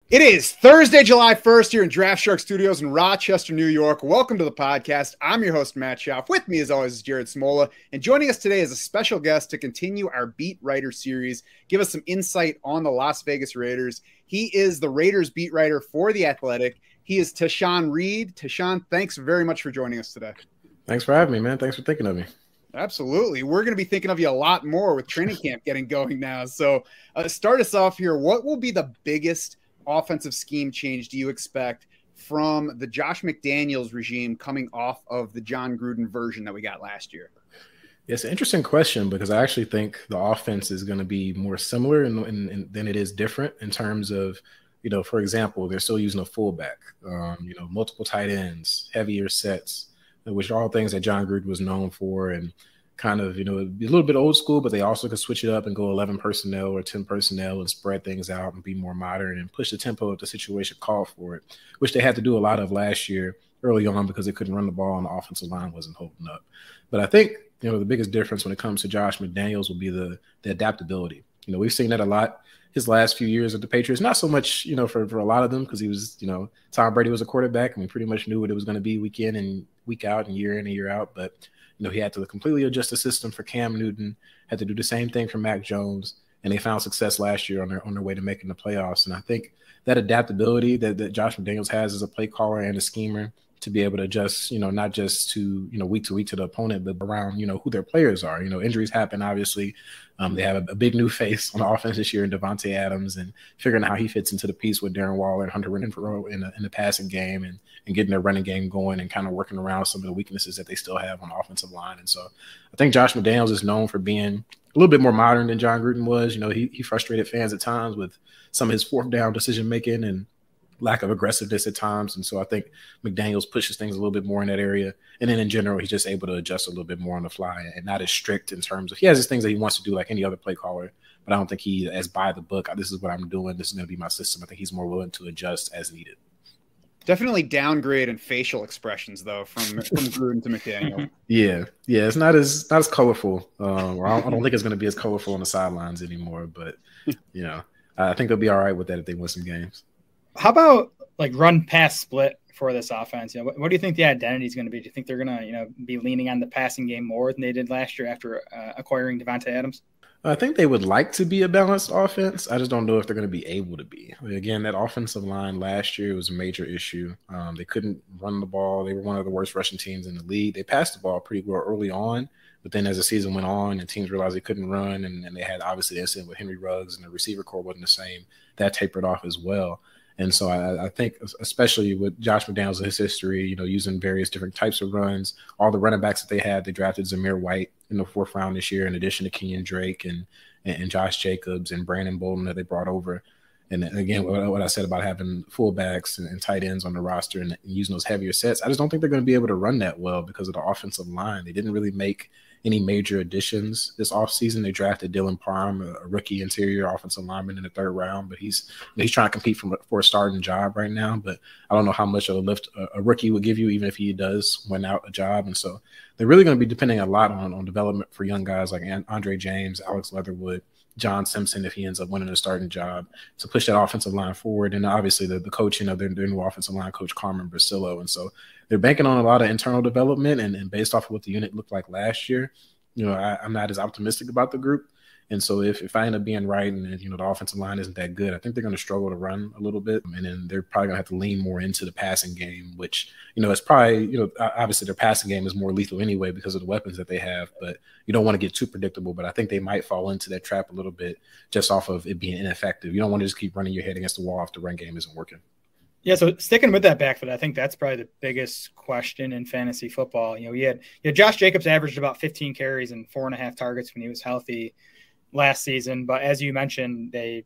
It is Thursday, July 1st here in Draft Shark Studios in Rochester, New York. Welcome to the podcast. I'm your host, Matt Schauf. With me, as always, is Jared Smola. And joining us today is a special guest to continue our beat writer series, give us some insight on the Las Vegas Raiders. He is the Raiders beat writer for The Athletic. He is Tashan Reed. Tashan, thanks very much for joining us today. Thanks for having me, man. Thanks for thinking of me. Absolutely. We're going to be thinking of you a lot more with training camp getting going now. So start us off here. What will be the biggest offensive scheme change do you expect from the Josh McDaniels regime coming off of the John Gruden version that we got last year? It's an interesting question because I actually think the offense is going to be more similar than it is different in terms of, for example, they're still using a fullback, multiple tight ends, heavier sets, which are all things that John Gruden was known for, and kind of, a little bit old school, but they also could switch it up and go 11 personnel or 10 personnel and spread things out and be more modern and push the tempo if the situation called for it, which they had to do a lot of last year early on because they couldn't run the ball and the offensive line wasn't holding up. But I think, the biggest difference when it comes to Josh McDaniels will be the adaptability. We've seen that a lot his last few years at the Patriots, not so much, for a lot of them because he was, Tom Brady was a quarterback and we pretty much knew what it was going to be week in and week out and year in and year out. But he had to completely adjust the system for Cam Newton, had to do the same thing for Mac Jones, and they found success last year on their way to making the playoffs. And I think that adaptability that Josh McDaniels has as a play caller and a schemer to be able to adjust, not just to, week to week to the opponent, but around, who their players are. Injuries happen, obviously. They have a big new face on the offense this year in Davante Adams, and figuring out how he fits into the piece with Darren Waller and Hunter Renfrow in the passing game and getting their running game going and kind of working around some of the weaknesses that they still have on the offensive line. And so I think Josh McDaniels is known for being a little bit more modern than John Gruden was. He frustrated fans at times with some of his fourth down decision-making and lack of aggressiveness at times. And so I think McDaniels pushes things a little bit more in that area. And then in general, he's just able to adjust a little bit more on the fly and not as strict in terms of, he has his things that he wants to do like any other play caller, but I don't think he as by the book, this is what I'm doing, this is going to be my system. I think he's more willing to adjust as needed. Definitely downgrade in facial expressions though, from Gruden to McDaniel. Yeah. It's not as colorful. I don't think it's going to be as colorful on the sidelines anymore, but I think they'll be all right with that if they win some games. How about like run pass split for this offense? What do you think the identity is going to be? Do you think they're going to, be leaning on the passing game more than they did last year after acquiring Davante Adams? I think they would like to be a balanced offense. I just don't know if they're going to be able to be. Again, that offensive line last year was a major issue. They couldn't run the ball. They were one of the worst rushing teams in the league. They passed the ball pretty well early on, but then as the season went on and teams realized they couldn't run, and they had obviously the incident with Henry Ruggs and the receiver core wasn't the same, that tapered off as well. And so I think, especially with Josh McDaniels and his history, using various different types of runs, all the running backs that they had, they drafted Zamir White in the 4th round this year, in addition to Kenyon Drake and Josh Jacobs and Brandon Bolden that they brought over. And again, what I said about having fullbacks and tight ends on the roster and using those heavier sets, I just don't think they're going to be able to run that well because of the offensive line. They didn't really make any major additions this offseason. They drafted Dylan Parham, a rookie interior offensive lineman in the 3rd round, but he's trying to compete for a starting job right now. But I don't know how much of a lift a rookie would give you, even if he does win out a job. And so they're really going to be depending a lot on development for young guys like Andre James, Alex Leatherwood, John Simpson, if he ends up winning a starting job, to push that offensive line forward. And obviously the coaching of their new offensive line coach, Carmen Brasillo. And so they're banking on a lot of internal development, and based off of what the unit looked like last year, I'm not as optimistic about the group. And so if I end up being right and the offensive line isn't that good, I think they're going to struggle to run a little bit. And then they're probably going to have to lean more into the passing game, which, it's probably, obviously their passing game is more lethal anyway because of the weapons that they have. But you don't want to get too predictable. But I think they might fall into that trap a little bit just off of it being ineffective. You don't want to just keep running your head against the wall if the run game isn't working. Yeah, so sticking with that backfield, I think that's probably the biggest question in fantasy football. You had Josh Jacobs averaged about 15 carries and 4.5 targets when he was healthy last season. But as you mentioned, they,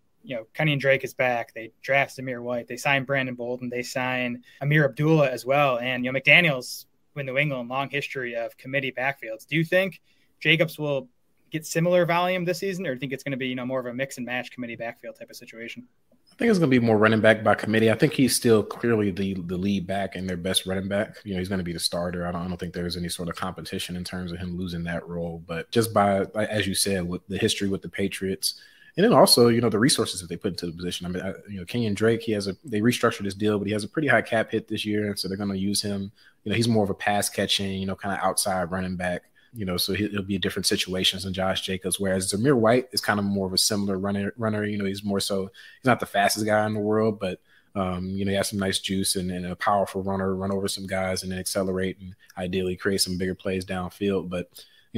Kenyon Drake is back. They draft Zamir White. They signed Brandon Bolden. They signed Amir Abdullah as well. And, McDaniels with New England, long history of committee backfields. Do you think Jacobs will get similar volume this season, or do you think it's going to be, more of a mix and match committee backfield type of situation? I think it's going to be more running back by committee. I think he's still clearly the lead back and their best running back. He's going to be the starter. I don't think there's any sort of competition in terms of him losing that role. But just by, as you said, with the history with the Patriots And then also, the resources that they put into the position. I mean, Kenyon Drake, they restructured his deal, but he has a pretty high cap hit this year. And so they're going to use him. He's more of a pass catching, kind of outside running back, so he'll be in different situations than Josh Jacobs. Whereas Zamir White is kind of more of a similar runner. He's more so, he's not the fastest guy in the world, but he has some nice juice and a powerful runner, run over some guys and then accelerate and ideally create some bigger plays downfield. But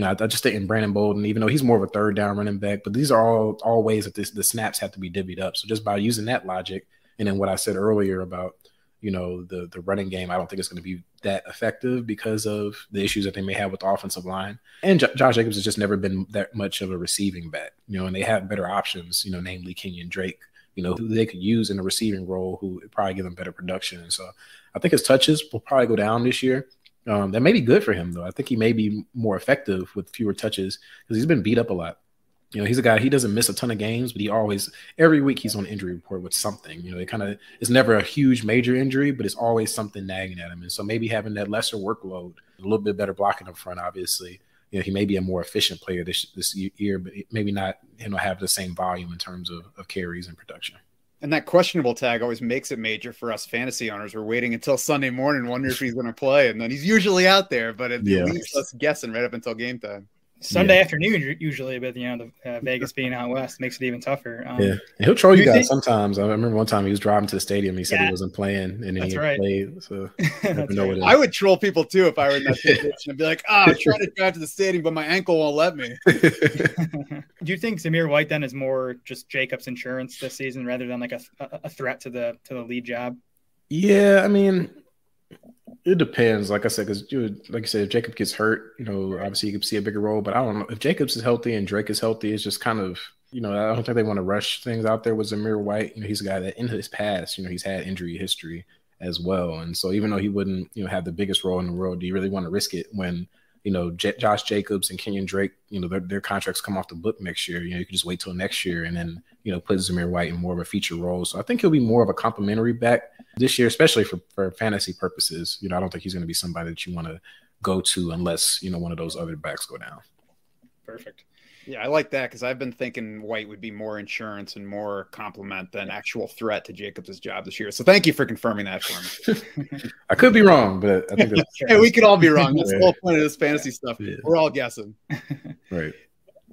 I just think in Brandon Bolden, even though he's more of a third down running back, but these are all ways that the snaps have to be divvied up. So just by using that logic, and then what I said earlier about, the running game, I don't think it's going to be that effective because of the issues that they may have with the offensive line. And Josh Jacobs has just never been that much of a receiving back, and they have better options, namely Kenyon Drake, who they could use in a receiving role, who would probably give them better production. And so I think his touches will probably go down this year. That may be good for him, though. I think he may be more effective with fewer touches because he's been beat up a lot. He's a guy, he doesn't miss a ton of games, but every week he's on the injury report with something. It's never a huge major injury, but it's always something nagging at him. And so maybe having that lesser workload, a little bit better blocking up front, obviously, he may be a more efficient player this year, but maybe not, have the same volume in terms of carries and production. And that questionable tag always makes it major for us fantasy owners. We're waiting until Sunday morning, wondering if he's going to play, and then he's usually out there, but it leaves us guessing right up until game time. Sunday afternoon usually, but the Vegas being out west makes it even tougher. And he'll troll you guys sometimes. I remember one time he was driving to the stadium. He said he wasn't playing, and then he played. So I would troll people too if I were in that situation. I'd be like, I'm trying to drive to the stadium, but my ankle won't let me. Do you think Zamir White then is more just Jacobs' insurance this season rather than like a threat to the lead job? Yeah, I mean, it depends. Like I said, because like you said, if Jacob gets hurt, obviously you can see a bigger role. But I don't know if Jacobs is healthy and Drake is healthy. It's just kind of, I don't think they want to rush things out there with Zamir White. He's a guy that in his past, he's had injury history as well. And so even though he wouldn't, have the biggest role in the world, do you really want to risk it when, Josh Jacobs and Kenyon Drake, their contracts come off the book next year? You can just wait till next year and then, put Zamir White in more of a feature role. So I think he'll be more of a complimentary back this year, especially for fantasy purposes. I don't think he's going to be somebody that you want to go to unless, one of those other backs go down. Perfect. Yeah, I like that because I've been thinking White would be more insurance and more complement than actual threat to Jacobs' job this year. So thank you for confirming that for me. I could be wrong, but I think hey, we could all be wrong. That's the whole point of this fantasy stuff. Yeah. We're all guessing. Right.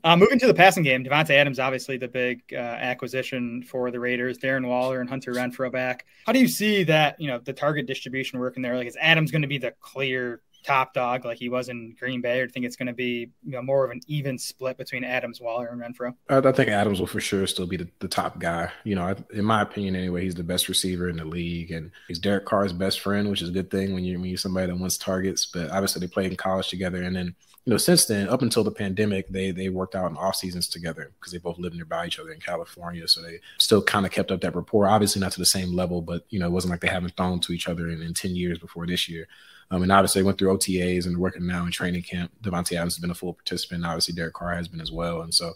Moving to the passing game, Davante Adams, obviously the big acquisition for the Raiders, Darren Waller and Hunter Renfrow back. How do you see that, the target distribution working there? Like, is Adams going to be the clear top dog like he was in Green Bay, or do you think it's going to be more of an even split between Adams, Waller, and Renfrow? I think Adams will for sure still be the top guy. In my opinion anyway, he's the best receiver in the league, and he's Derek Carr's best friend, which is a good thing when you're somebody that wants targets. But obviously they played in college together, and then since then, up until the pandemic, they worked out in off seasons together because they both lived nearby each other in California. So they still kind of kept up that rapport. Obviously not to the same level, but it wasn't like they haven't thrown to each other in 10 years before this year. And obviously they went through OTAs and working now in training camp. Davante Adams has been a full participant. Obviously Derek Carr has been as well. And so,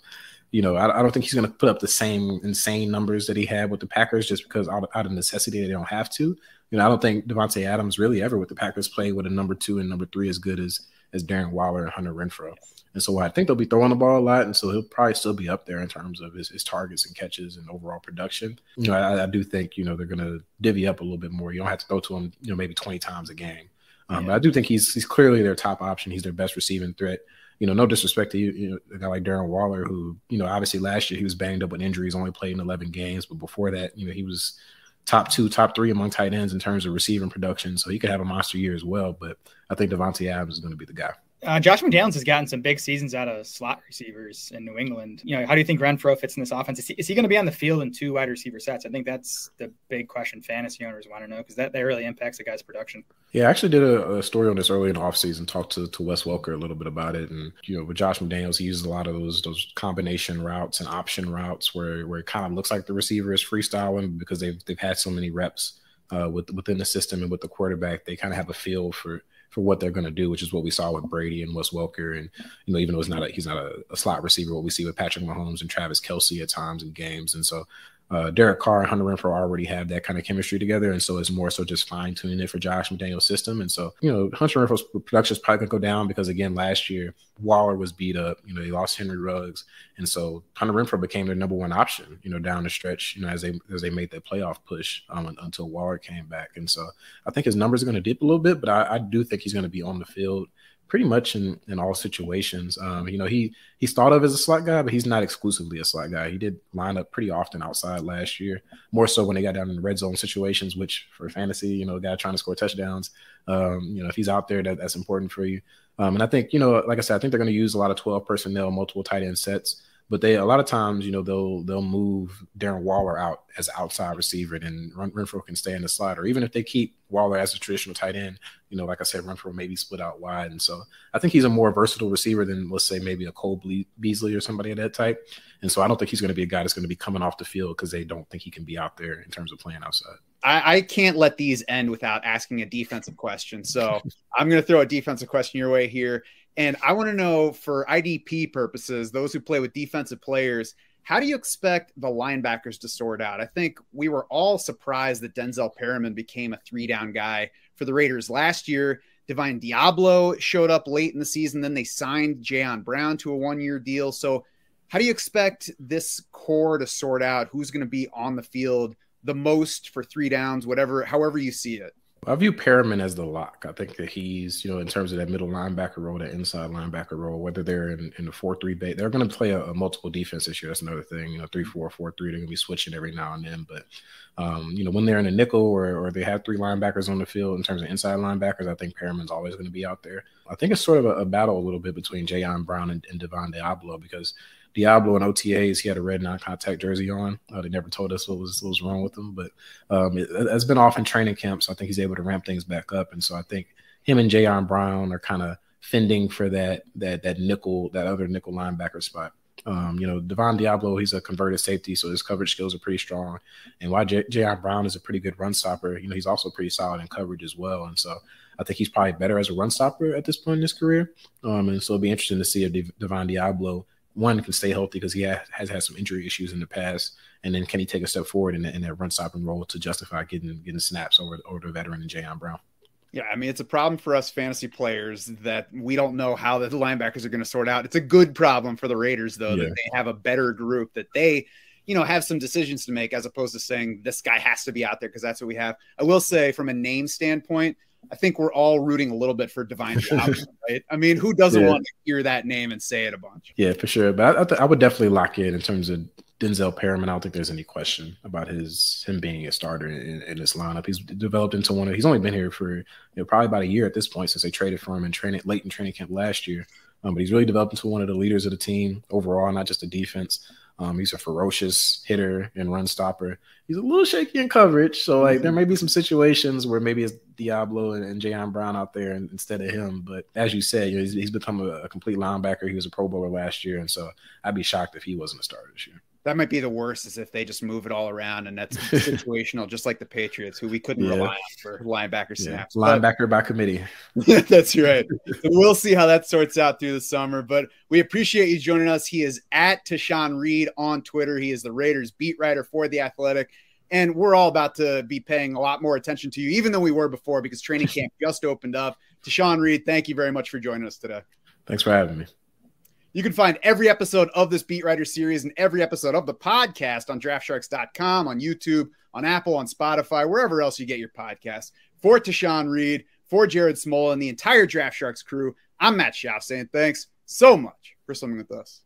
I don't think he's going to put up the same insane numbers that he had with the Packers just because out of necessity they don't have to. I don't think Davante Adams really ever with the Packers played with a number 2 and number 3 as good as Darren Waller and Hunter Renfrow. And so I think they'll be throwing the ball a lot. And so he'll probably still be up there in terms of his targets and catches and overall production. I do think, they're going to divvy up a little bit more. You don't have to throw to him, maybe 20 times a game. But I do think he's clearly their top option. He's their best receiving threat. No disrespect to a guy like Darren Waller, who, obviously last year he was banged up with injuries, only played in 11 games. But before that, he was top 2, top 3 among tight ends in terms of receiving production. So he could have a monster year as well. But I think Davante Adams is going to be the guy. Josh McDaniels has gotten some big seasons out of slot receivers in New England. How do you think Renfrow fits in this offense? Is he going to be on the field in 2 wide receiver sets? I think that's the big question fantasy owners want to know because that really impacts a guy's production. Yeah, I actually did a story on this early in the offseason, talked to Wes Welker a little bit about it. And, with Josh McDaniels, he uses a lot of those combination routes and option routes where it kind of looks like the receiver is freestyling because they've had so many reps within the system and with the quarterback. They kind of have a feel for what they're going to do, which is what we saw with Brady and Wes Welker. And, even though he's not a slot receiver, what we see with Patrick Mahomes and Travis Kelce at times in games. And so Derek Carr and Hunter Renfrow already have that kind of chemistry together, and so it's more so just fine-tuning it for Josh McDaniels' system. And so, Hunter Renfrow's production is probably going to go down because, again, last year, Waller was beat up. They lost Henry Ruggs. And so Hunter Renfrow became their number one option, down the stretch, as they made that playoff push until Waller came back. And so I think his numbers are going to dip a little bit, but I do think he's going to be on the field pretty much in all situations. He's thought of as a slot guy, but he's not exclusively a slot guy. He did line up pretty often outside last year, more so when they got down in the red zone situations, which for fantasy, a guy trying to score touchdowns, if he's out there, that's important for you. And I think, like I said, I think they're going to use a lot of 12 personnel, multiple tight end sets. But a lot of times, they'll move Darren Waller out as an outside receiver, and Renfrow can stay in the slot. Or even if they keep Waller as a traditional tight end, like I said, Renfrow maybe split out wide. And so I think he's a more versatile receiver than, let's say, maybe a Cole Beasley or somebody of that type. And so I don't think he's going to be a guy that's going to be coming off the field because they don't think he can be out there in terms of playing outside. I can't let these end without asking a defensive question. So I'm going to throw a defensive question your way here. And I want to know, for IDP purposes, those who play with defensive players, how do you expect the linebackers to sort out? I think we were all surprised that Denzel Perriman became a 3-down guy for the Raiders last year. Divine Diablo showed up late in the season. Then they signed Jayon Brown to a 1-year deal. So how do you expect this core to sort out who's going to be on the field the most for 3 downs, however you see it? I view Perriman as the lock. I think that he's, in terms of that middle linebacker role, that inside linebacker role, whether they're in the 4-3 base, they're going to play a multiple defense this year. That's another thing, 3-4, 4-3, they're going to be switching every now and then. But, when they're in a nickel or they have 3 linebackers on the field in terms of inside linebackers, I think Perriman's always going to be out there. I think it's sort of a battle a little bit between Jayon Brown and Divine Diablo, because Diablo in OTAs, he had a red non-contact jersey on. They never told us what was wrong with him, but it's been off in training camp, so I think he's able to ramp things back up. And so I think him and Jayon Brown are kind of fending for that other nickel linebacker spot. Divine Diablo, he's a converted safety, so his coverage skills are pretty strong. And while Jayon Brown is a pretty good run stopper, he's also pretty solid in coverage as well. And so I think he's probably better as a run stopper at this point in his career. And so it'll be interesting to see if Divine Diablo, one, can stay healthy because he has had some injury issues in the past, and then can he take a step forward in that run stopping role to justify getting snaps over the veteran and Jayon Brown? Yeah, I mean, it's a problem for us fantasy players that we don't know how the linebackers are going to sort out. It's a good problem for the Raiders, though, that they have a better group, that they, have some decisions to make, as opposed to saying this guy has to be out there because that's what we have. I will say, from a name standpoint, I think we're all rooting a little bit for Divine Diablo, right? I mean, who doesn't want to hear that name and say it a bunch? Yeah, for sure. But I would definitely lock in terms of Denzel Perriman. I don't think there's any question about him being a starter in this lineup. He's developed into he's only been here for probably about a year at this point since they traded for him late in training camp last year. But he's really developed into one of the leaders of the team overall, not just the defense. He's a ferocious hitter and run stopper. He's a little shaky in coverage, so there may be some situations where maybe it's Diablo and Jayon Brown out there instead of him. But as you said, he's become a complete linebacker. He was a Pro Bowler last year, and so I'd be shocked if he wasn't a starter this year. That might be the worst, is if they just move it all around and that's situational, just like the Patriots, who we couldn't rely on for linebacker snaps. Linebacker by committee. That's right. So we'll see how that sorts out through the summer, but we appreciate you joining us. He is at Tashan Reed on Twitter. He is the Raiders beat writer for The Athletic, and we're all about to be paying a lot more attention to you, even though we were before, because training camp just opened up. Tashan Reed, thank you very much for joining us today. Thanks for having me. You can find every episode of this Beat Writer series and every episode of the podcast on DraftSharks.com, on YouTube, on Apple, on Spotify, wherever else you get your podcasts. For Tashan Reed, for Jared Smola, and the entire Draft Sharks crew, I'm Matt Schaaf saying thanks so much for swimming with us.